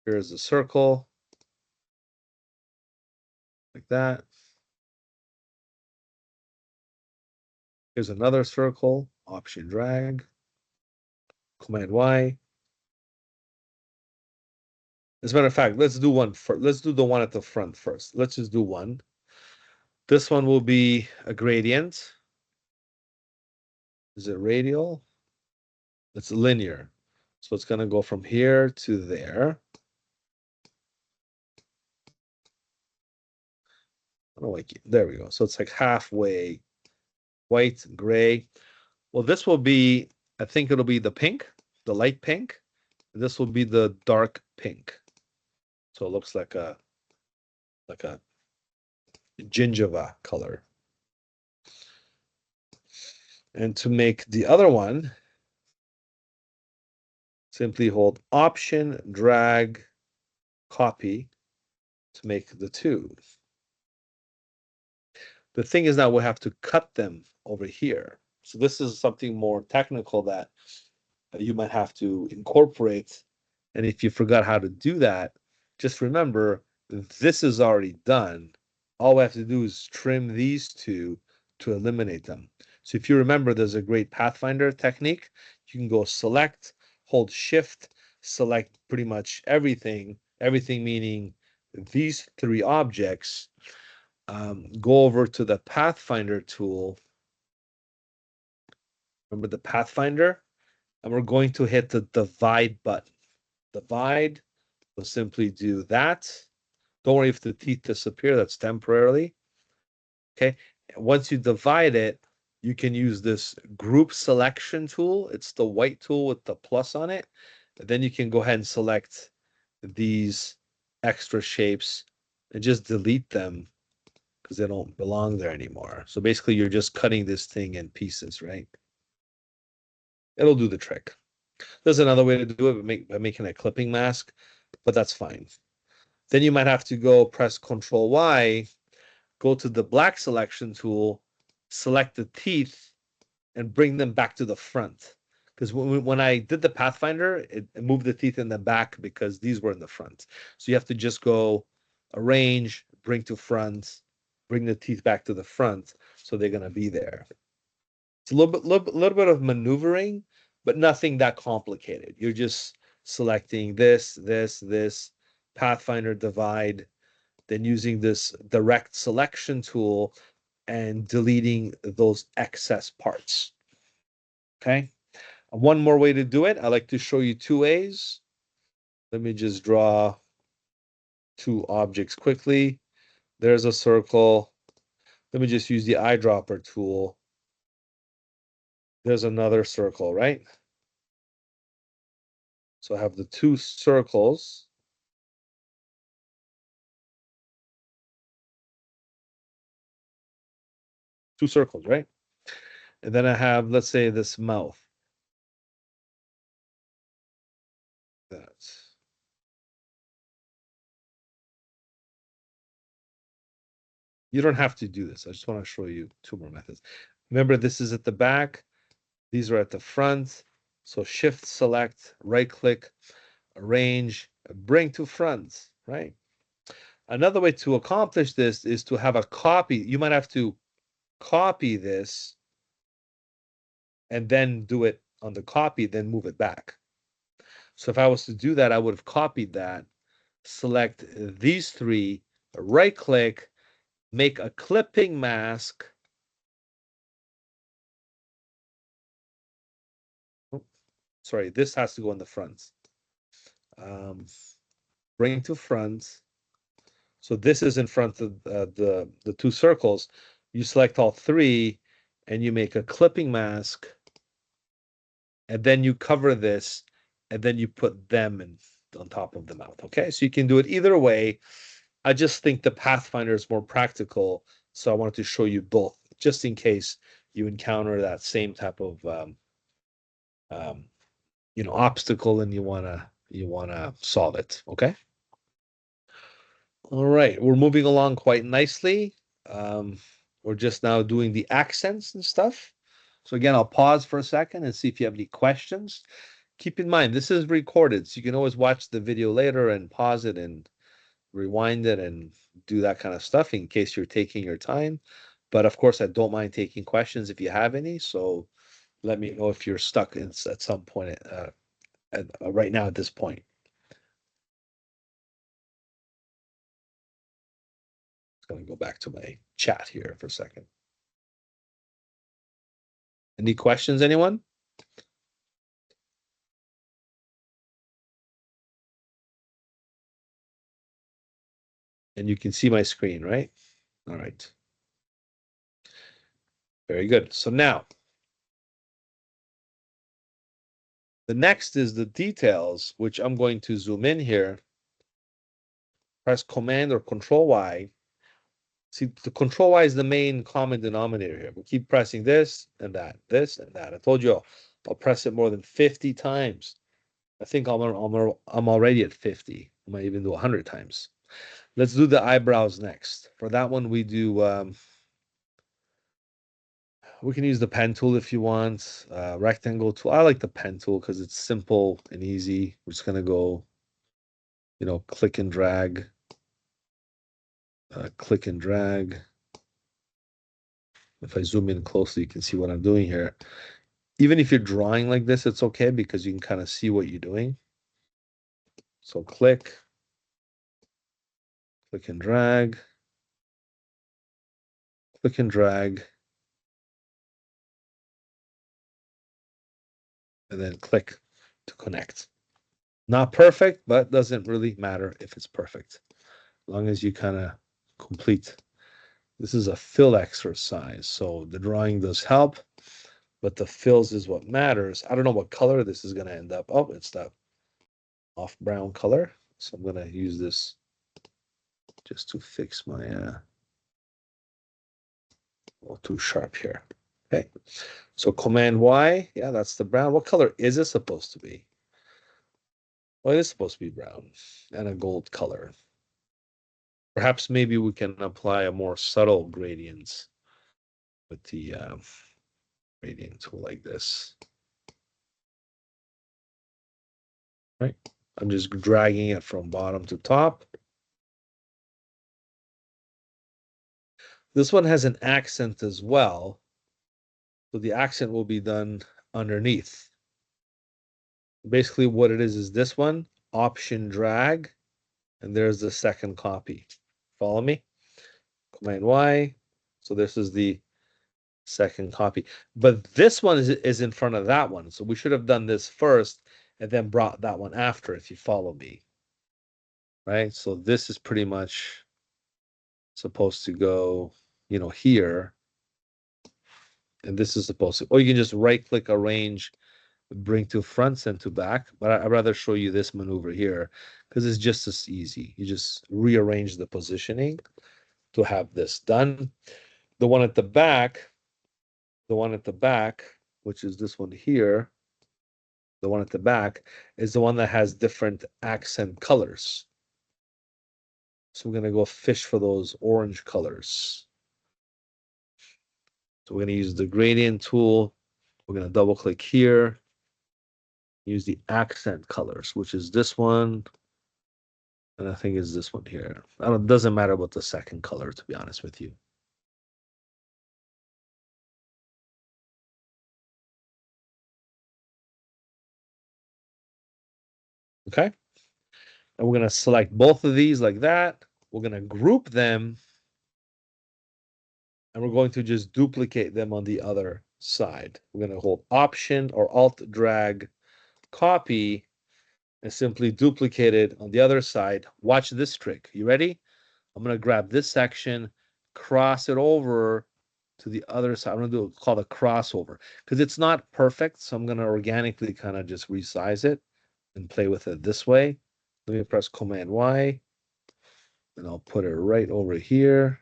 Here's the circle, like that. Here's another circle, Option drag, Command Y. As a matter of fact, let's do one first. Let's do the one at the front first. Let's just do one. This one will be a gradient. Is it radial? It's linear. So it's going to go from here to there. Oh, there we go. So it's like halfway white, gray. Well, this will be, I think it'll be the pink, the light pink. This will be the dark pink. So it looks like a gingiva color. And to make the other one, simply hold Option, drag, copy to make the two. The thing is now we'll have to cut them over here. So this is something more technical that you might have to incorporate. And if you forgot how to do that, just remember this is already done. All we have to do is trim these two to eliminate them. So if you remember, there's a great Pathfinder technique. You can go select, hold Shift, select pretty much everything meaning these three objects. Go over to the Pathfinder tool. Remember the Pathfinder? And we're going to hit the divide button. Divide, we'll simply do that. Don't worry if the teeth disappear, that's temporarily. Okay, once you divide it, you can use this group selection tool. It's the white tool with the plus on it. And then you can go ahead and select these extra shapes and just delete them because they don't belong there anymore. So basically, you're just cutting this thing in pieces, right? It'll do the trick. There's another way to do it by making a clipping mask, but that's fine. Then you might have to go press Control Y, go to the black selection tool, select the teeth, and bring them back to the front. Because when I did the Pathfinder, it moved the teeth in the back because these were in the front. So you have to just go arrange, bring to front, bring the teeth back to the front, so they're gonna be there. It's a little bit of maneuvering, but nothing that complicated. You're just selecting this, Pathfinder divide, then using this direct selection tool and deleting those excess parts. Okay. One more way to do it. I like to show you two ways. Let me just draw two objects quickly. There's a circle. Let me just use the eyedropper tool. There's another circle, right? So I have the two circles. Two circles, right? And then I have, let's say, this mouth. That's You don't have to do this. I just want to show you two more methods. Remember, this is at the back. These are at the front. So shift select, right click, arrange, bring to front, right? Another way to accomplish this is to have a copy. You might have to copy this and then do it on the copy, then move it back. So if I was to do that, I would have copied that, select these three, right click, make a clipping mask. Sorry, this has to go in the front. Bring to front. So this is in front of the two circles. You select all three and you make a clipping mask, and then you cover this, and then you put them on top of the mouth. Okay, so you can do it either way. I just think the Pathfinder is more practical, so I wanted to show you both, just in case you encounter that same type of um, obstacle and you wanna solve it. Okay. All right, we're moving along quite nicely. We're just now doing the accents and stuff. So again, I'll pause for a second and see if you have any questions. Keep in mind, this is recorded, so you can always watch the video later and pause it and rewind it and do that kind of stuff in case you're taking your time. But of course, I don't mind taking questions if you have any. So let me know if you're stuck at some point right now at this point. Going to go back to my chat here for a second. Any questions, anyone? And you can see my screen, right? All right. Very good. So now, the next is the details, which I'm going to zoom in here. Press Command or Control Y. See, the Control Y is the main common denominator here. We keep pressing this and that, this and that. I told you I'll press it more than 50 times. I think I'm already at 50. I might even do 100 times. Let's do the eyebrows next. For that one, we do, we can use the pen tool if you want, rectangle tool. I like the pen tool because it's simple and easy. We're just gonna go, click and drag, click and drag. If I zoom in closely, you can see what I'm doing here. Even if you're drawing like this, it's okay because you can kind of see what you're doing. So click and drag, click and drag, and then click to connect. Not perfect, but doesn't really matter if it's perfect. As long as you kind of complete. This is a fill exercise, so the drawing does help, but the fills is what matters. I don't know what color this is going to end up. Oh, it's that off brown color. So I'm going to use this just to fix my a little too sharp here. Okay, so Command Y, yeah, that's the brown. What color is it supposed to be? Well, it is supposed to be brown and a gold color. Perhaps maybe we can apply a more subtle gradient with the gradient tool like this. Right, I'm just dragging it from bottom to top. This one has an accent as well. So the accent will be done underneath. Basically what it is this one, Option drag, and there's the second copy. Follow me? Command Y. So this is the second copy. But this one is in front of that one. So we should have done this first and then brought that one after, if you follow me. Right? So this is pretty much supposed to go, here. And this is supposed to, or you can just right click arrange, bring to front and to back. But I'd rather show you this maneuver here because it's just as easy. You just rearrange the positioning to have this done. The one at the back, which is this one here, the one at the back is the one that has different accent colors. So we're going to go fish for those orange colors. So we're going to use the gradient tool. We're going to double click here. Use the accent colors, which is this one. And I think it's this one here. It doesn't matter about the second color, to be honest with you. Okay. And we're going to select both of these like that. We're going to group them. And we're going to just duplicate them on the other side. We're going to hold Option or Alt drag copy and simply duplicate it on the other side. Watch this trick. You ready? I'm going to grab this section, cross it over to the other side. I'm going to do called a crossover because it's not perfect. So I'm going to organically kind of just resize it and play with it this way. Let me press Command Y and I'll put it right over here.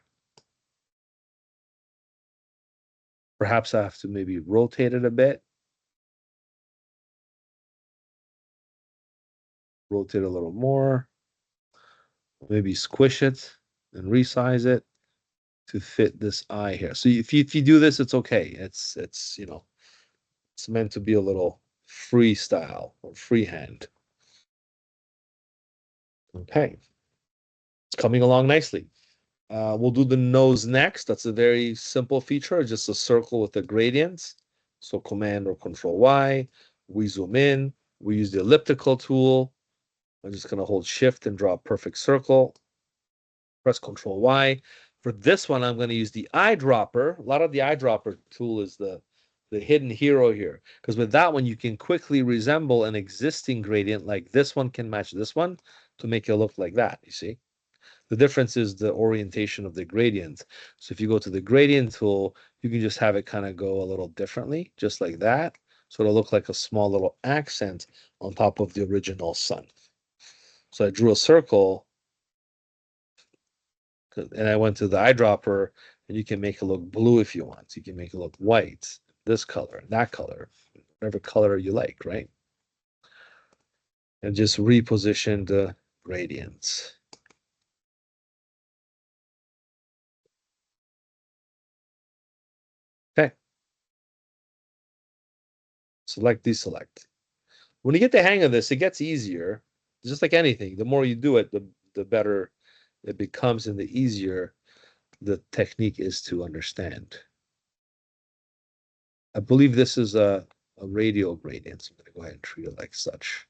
Perhaps I have to maybe rotate it a bit. Rotate a little more. Maybe squish it and resize it to fit this eye here. So if you do this, it's okay. It's it's meant to be a little freestyle or freehand. Okay, it's coming along nicely. We'll do the nose next. That's a very simple feature, just a circle with the gradients. So Command or Control Y. We zoom in. We use the elliptical tool. I'm just going to hold Shift and draw a perfect circle. Press Control Y. For this one, I'm going to use the eyedropper. A lot of the eyedropper tool is the hidden hero here. Because with that one, you can quickly resemble an existing gradient, like this one can match this one to make it look like that, you see? The difference is the orientation of the gradient. So if you go to the gradient tool, you can just have it kind of go a little differently, just like that. So it'll look like a small little accent on top of the original sun. So I drew a circle and I went to the eyedropper, and you can make it look blue if you want. You can make it look white, this color, that color, whatever color you like, right? And just reposition the gradients. Okay. Select, deselect. When you get the hang of this, it gets easier. Just like anything, the more you do it, the better it becomes and the easier the technique is to understand. I believe this is a radial gradient, so I'm going to go ahead and treat it like such.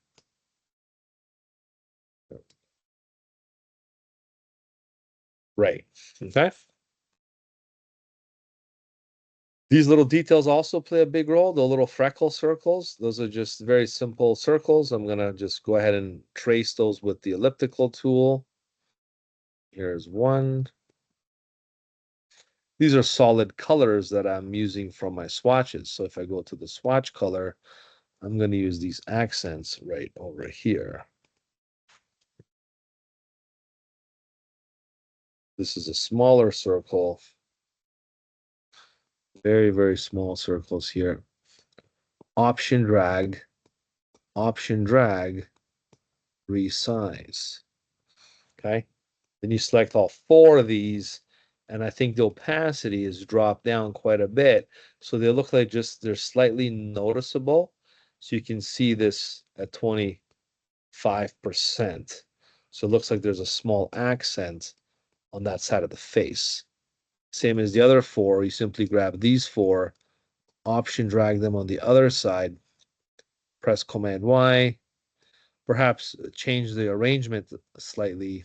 Right. Okay. These little details also play a big role. The little freckle circles, those are just very simple circles. I'm going to just go ahead and trace those with the elliptical tool. Here's one. These are solid colors that I'm using from my swatches. So if I go to the swatch color, I'm going to use these accents right over here. This is a smaller circle. Very, very small circles here. Option drag, resize. Okay. Then you select all four of these, and I think the opacity is dropped down quite a bit. So they look like just they're slightly noticeable. So you can see this at 25%. So it looks like there's a small accent on that side of the face. Same as the other four, you simply grab these four, option drag them on the other side, press Command Y, perhaps change the arrangement slightly.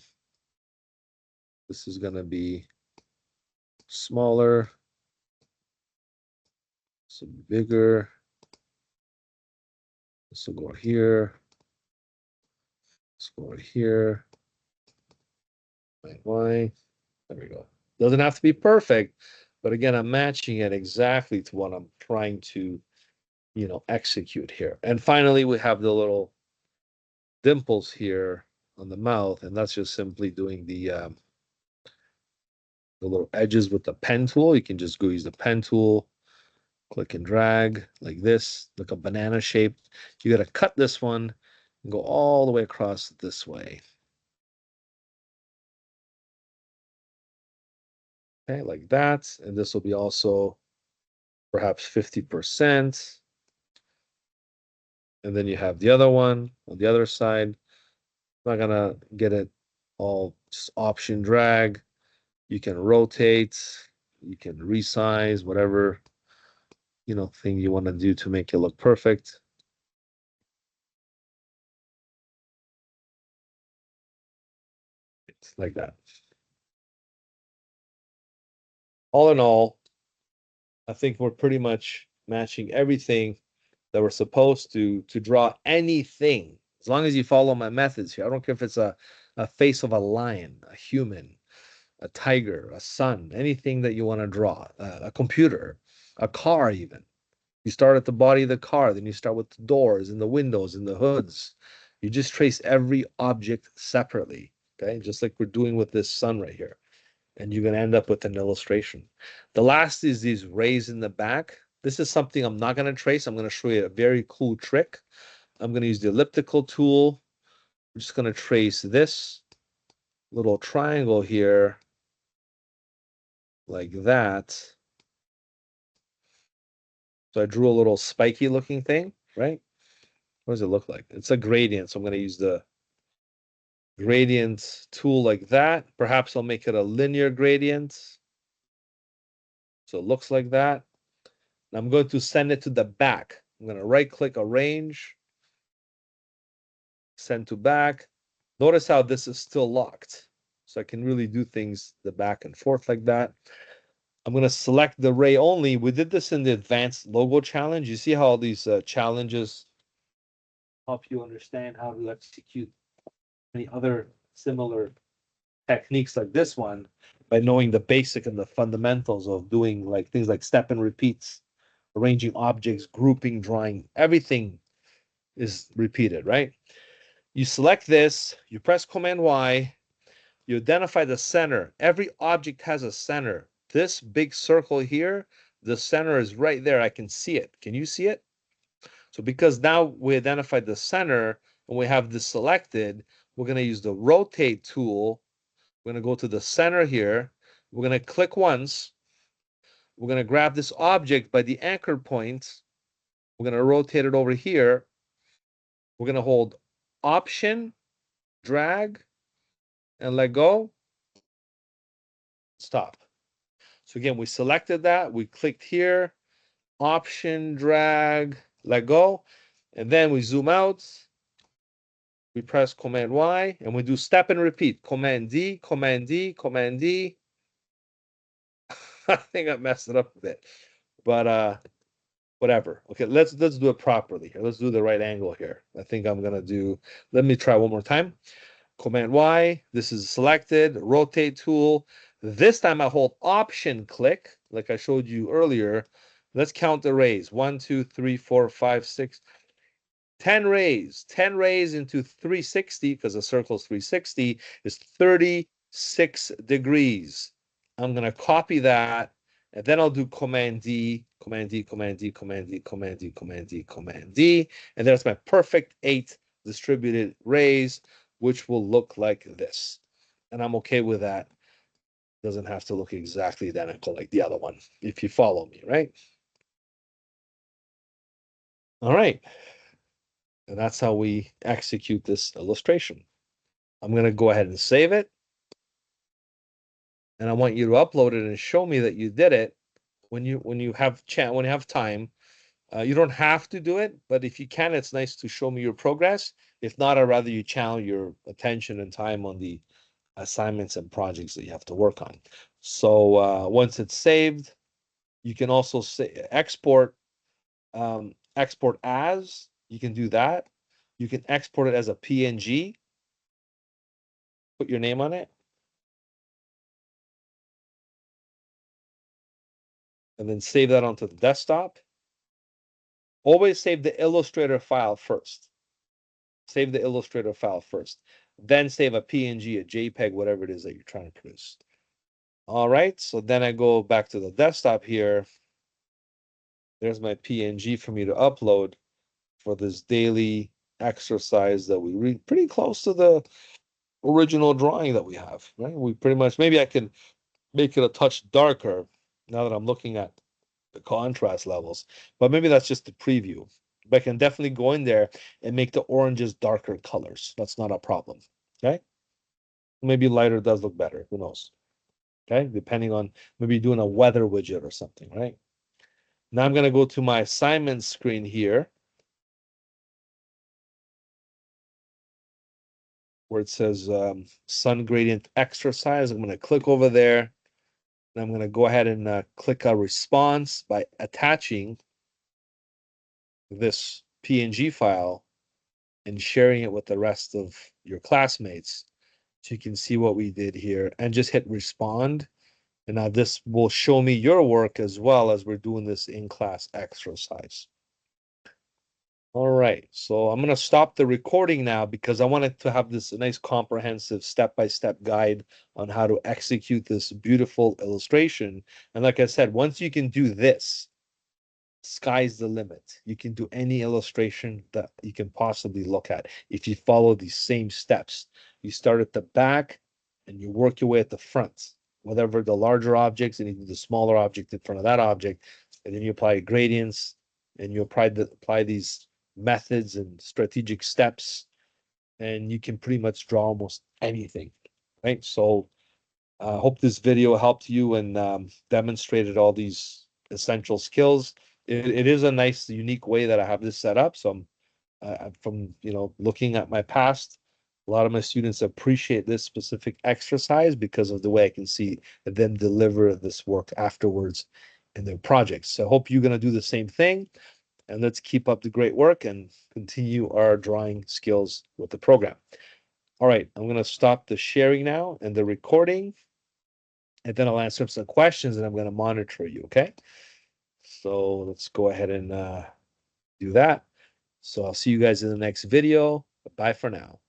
This is going to be smaller, so bigger. This will go here. Let's go right here. Y. There we go. Doesn't have to be perfect, but again, I'm matching it exactly to what I'm trying to, execute here. And finally, we have the little dimples here on the mouth, and that's just simply doing the little edges with the pen tool. You can just go use the pen tool, click and drag like this, like a banana shape. You got to cut this one and go all the way across this way. Okay, like that. And this will be also perhaps 50%. And then you have the other one on the other side. I'm not gonna get it all, just option drag. You can rotate, you can resize, whatever, thing you want to do to make it look perfect. It's like that. All in all, I think we're pretty much matching everything that we're supposed to draw anything. As long as you follow my methods here. I don't care if it's a face of a lion, a human, a tiger, a sun, anything that you want to draw, a computer, a car even. You start at the body of the car, then you start with the doors and the windows and the hoods. You just trace every object separately, okay? Just like we're doing with this sun right here. And you're going to end up with an illustration. The last is these rays in the back. This is something I'm not going to trace. I'm going to show you a very cool trick. I'm going to use the elliptical tool. I'm just going to trace this little triangle here like that. So I drew a little spiky looking thing, right? What does it look like? It's a gradient. So I'm going to use the gradient tool like that. Perhaps I'll make it a linear gradient. So it looks like that. And I'm going to send it to the back. I'm going to right click arrange, send to back. Notice how this is still locked. So I can really do things the back and forth like that. I'm going to select the ray only. We did this in the advanced logo challenge. You see how all these challenges help you understand how to execute any other similar techniques like this one by knowing the basic and the fundamentals of doing like things like step and repeats, arranging objects, grouping, drawing, everything is repeated, right? You select this, you press Command Y, you identify the center. Every object has a center. This big circle here, the center is right there. I can see it. Can you see it? So because now we identified the center and we have this selected, we're going to use the rotate tool. We're going to go to the center here. We're going to click once. We're going to grab this object by the anchor point. We're going to rotate it over here. We're going to hold Option, drag, and let go. Stop. So again, we selected that. We clicked here. Option, drag, let go. And then we zoom out. We press Command Y, and we do step and repeat. Command D, Command D, Command D. I think I messed it up a bit, but whatever. Okay, let's do it properly here. Let's do the right angle here. I think I'm gonna do. Let me try one more time. Command Y. This is selected. Rotate tool. This time I hold Option click, like I showed you earlier. Let's count the rays. 1, 2, 3, 4, 5, 6. 10 rays. 10 rays into 360, because the circle is 360, is 36 degrees. I'm going to copy that, and then I'll do Command D, Command D, Command D, Command D, Command D, Command D, Command D, and there's my perfect 8 distributed rays, which will look like this. And I'm okay with that. Doesn't have to look exactly identical like the other one, if you follow me, right? All right. And that's how we execute this illustration. I'm going to go ahead and save it. And I want you to upload it and show me that you did it when you have time. You don't have to do it, but if you can, it's nice to show me your progress. If not, I'd rather you channel your attention and time on the assignments and projects that you have to work on. So once it's saved, you can also say export export as. You can do that. You can export it as a PNG. Put your name on it. and then save that onto the desktop. Always save the Illustrator file first. Save the Illustrator file first. Then save a PNG, a JPEG, whatever it is that you're trying to produce. All right, so then I go back to the desktop here. There's my PNG for me to upload for this daily exercise that we read pretty close to the original drawing that we have, right? We pretty much, maybe I can make it a touch darker now that I'm looking at the contrast levels, but maybe that's just the preview. But I can definitely go in there and make the oranges darker colors. That's not a problem, okay? Maybe lighter does look better, who knows? Okay, depending on maybe doing a weather widget or something, right? Now I'm gonna go to my assignment screen here, where it says sun gradient exercise. I'm gonna click over there, and I'm gonna go ahead and click a response by attaching this PNG file and sharing it with the rest of your classmates so you can see what we did here, and just hit respond. And now this will show me your work as well as we're doing this in-class exercise. All right, so I'm going to stop the recording now because I wanted to have this nice comprehensive step-by-step guide on how to execute this beautiful illustration. And like I said, once you can do this, sky's the limit. You can do any illustration that you can possibly look at if you follow these same steps. You start at the back and you work your way at the front, whatever the larger objects and even the smaller object in front of that object, and then you apply gradients and you apply these methods and strategic steps, and you can pretty much draw almost anything, right? So I hope this video helped you and demonstrated all these essential skills. It is a nice, unique way that I have this set up. So from looking at my past, a lot of my students appreciate this specific exercise because of the way I can see them deliver this work afterwards in their projects. So I hope you're going to do the same thing. And let's keep up the great work and continue our drawing skills with the program. All right, I'm going to stop the sharing now and the recording, and then I'll answer some questions and I'm going to monitor you, okay? So let's go ahead and do that. So I'll see you guys in the next video. Bye for now.